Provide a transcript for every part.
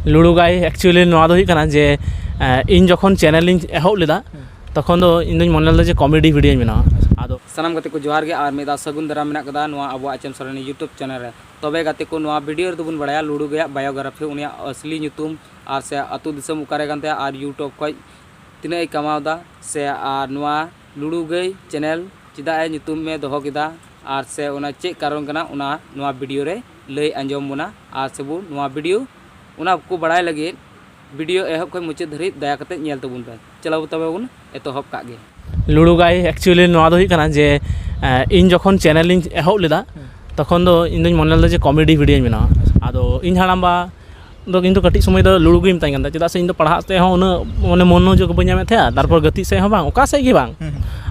Ludo गाय actually नवा दो हुई कना जे इन जखन चैनल इन एहब लेदा तखन दो इन दों मन लेदा जे कॉमेडी वीडियो बनावा आदो सानाम गाते को जोहार गे आर मेदा सगुन दाराम मेना कदा नवा अबो H M Soren YouTube channel रे तबे गाते को नवा वीडियो रे दोबन बड़ाया लुडो गया बायोग्राफी उनिया असली ᱧᱩᱛᱩᱢ आर से अतु दिसम उकारे कानते आर यूट्यूब खय तिना ए कमावदा से आर नवा लुडो गई चैनल चिदा ए ᱧᱩᱛᱩᱢ में दोहो केदा आर से उना चे कारण कना उना नवा वीडियो रे लई अंजम बुना आर सेबु नवा वीडियो उना को बड़ाय लगे वीडियो एहब खय मुचाद धरि दया कते नेल तबुन पे चलाव तबे बुन एतोहब कागे लुडो गाय एक्चुअली नवा दो हुई कना जे इन जखन चैनल इन एहब लेदा तखन दो इन दों मन लेदा जे कॉमेडी वीडियो बनावा आदो इन हाड़ामबा दो किन्तु कटिज समय दो लुडो गेम ताई कानता चेदा से इन दो पढ़ा ते हो उना माने मनोजोग बाñ ᱧᱟᱢᱮᱫ ᱛᱟᱦᱮᱸᱟ तारपर गति से हो बांग ओका से गे बांग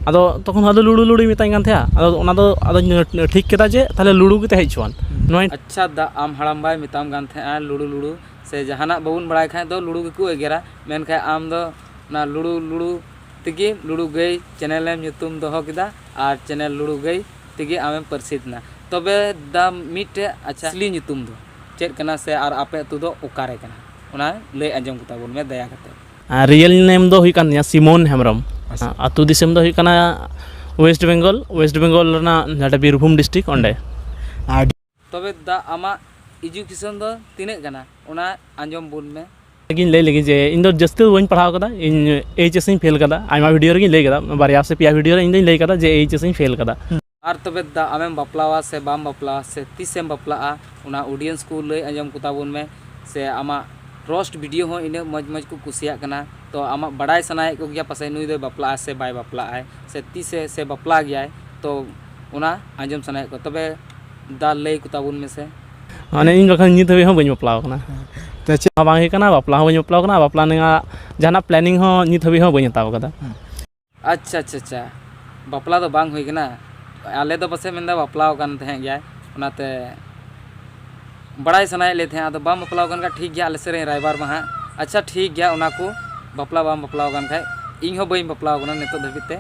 आदो तखन आदो लुडो लुडो मेताई कान ᱛᱟᱦᱮᱸᱟ आदो ओना दो आदो ठीक केदा जे ताले लुडो गे तहे छुआन नोय अच्छा दा आम हड़ाम बाय मिताम गान थे लुडो लुडो से जहाना बाबुन बड़ाय खाय दो लुडो गेको एगेरा मेन खाय आम दो ना लुडो लुडो तिगे लुडो गई चैनल एम ᱧᱩᱛᱩᱢ दोहो केदा आर चैनल लुडो गई तिगे आमें प्रसिद्ध ना तबे दा मिटे अच्छा असली ᱧᱩᱛᱩᱢ दो चेक कना से आर आपे तु दो उकारे कना उना लई अंजम कता बोन में दया करते रियल नेम दो हुई कान सिमोन हेमरम अतु दिसम दो हुई काना वेस्ट बेंगल रना जाटे बीरभूम डिस्ट्रिक्ट ओंडे तबे दा आमा एजुकेशन दो तिने कना उना अंजम बोन में लेकिन लई लगी जे इन दो जस्ती बन पढ़ाव कदा इन एचएस इन फेल कदा आइमा वीडियो रे लई कदा बारिया से पिया वीडियो रे इन लई कदा जे एचएस इन फेल कदा आर तबे दा आमें बपलावा से बाम बपला से तीसेम बपलाआ उना ऑडियंस को लई अंजम कुता बोन में से आमा रोस्ट वीडियो हो इने मज मज को कुसिया कना तो आमा बड़ाई सनाय को गया पसे नुई दो बपला से बाय बपला आय से तीसे से बपला गया तो उना अंजम सनाय को तबे दा लई कुता बोन में से माने इन जखन नित हबे हो बñ बपलाव कना ते चे बांग हे कना बपला हो बñ बपलाव कना बपला नेगा जाना प्लानिंग हो नित हबे हो बñ हताव कदा अच्छा अच्छा अच्छा बपला तो बांग होई कना आले तो पसे मेंदा बपलाव कान थे गया उनाते बड़ाई सनाय ले थे आदो बाम बपलाव कान का ठीक गया आले से रायबार महा अच्छा ठीक गया उना को बपला बाम बपलाव कान खाय इन हो बñ बपलाव कना नेतो धबिते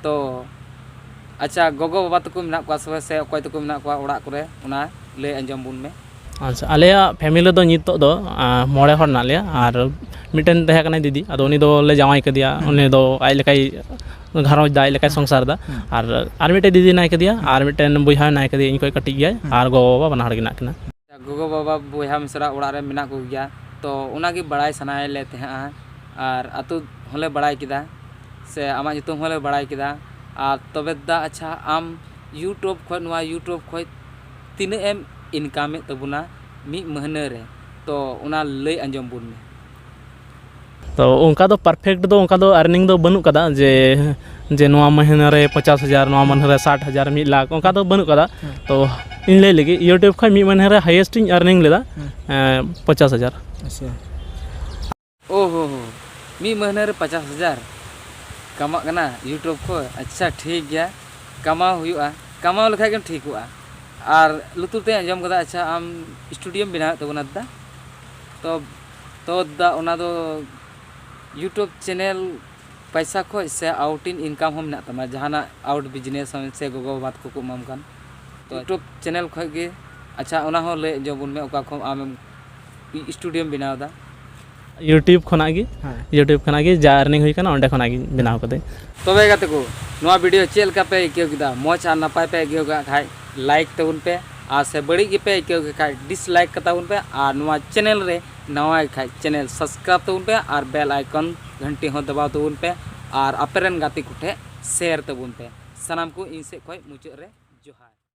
तो अच्छा गोगो बाबा तको मेना को से अकोय तको मेना को ओड़ा करे उना ले अंजम बुन में अच्छा आलेया फैमिली दो नितो दो मोड़े हर ना लेया आर मिटन तहे कना दीदी आदो उनी दो ले जावाई कदिया उनी दो आइ लेकाई घरोज दा आइ लेकाई संसार दा आर मिटे दीदी नाय कदिया आर मिटन बुइहा नाय कदिया इन कोई कटि गया आर गो बाबा बना हड़ गिना कना गोगो बाबा बुइहा मिसरा ओड़ा रे मेना को गया तो उना की बड़ाई सनाय ले थे आर अतु होले बड़ाई किदा से आमा ᱧᱩᱛᱩᱢ होले बड़ाई किदा आर तबे दा अच्छा आम यूट्यूब खय नवा यूट्यूब खय तिने एम इनकाम तबुना मी महीने रे तो उना लई अंजम बुन में तो उनका दो परफेक्ट दो उनका दो अर्निंग दो बनू कदा जे नवा महीने रे 50,000 नवा महीने रे 60,000 1 लाख उनका दो बनू कदा तो इन ले लगी यूट्यूब खय मी महीने रे हाईएस्ट इन अर्निंग लेदा 50,000 अच्छा ओहो मी महीने रे 50,000 कमा कना यूट्यूब को अच्छा ठीक गया कमा हुआ कमा लेखा के ठीक हुआ आर लुतुर ते अंजम कदा अच्छा आम स्टूडियो में बना तबना दा तो दा उना दो यूट्यूब चैनल पैसा को से आउट इन इनकम हम ना तमा जहाना आउट बिजनेस हम से गोगो बात को माम कान तो यूट्यूब चैनल खय गे अच्छा उना हो ले जबुन में ओका खम आम स्टूडियो में बनाव दा यूट्यूब खना गे जा अर्निंग हुई कना ओंडे खना गे बनाव कदे तबे गाते को नवा वीडियो चेल का पे इक्यो किदा मोच आ नपाय पे इक्यो का खाय लाइक तबुन पे आ से बड़ी गे पे इक्यो का खाय डिसलाइक कता उन पे आ नवा चैनल रे नवा खाय चैनल सब्सक्राइब तबुन पे आर बेल आइकन घंटी हो दबाव तबुन पे आर अपेरन गाती कुठे शेयर तबुन पे सनाम को इन से कोई मुचाद रे जोहार।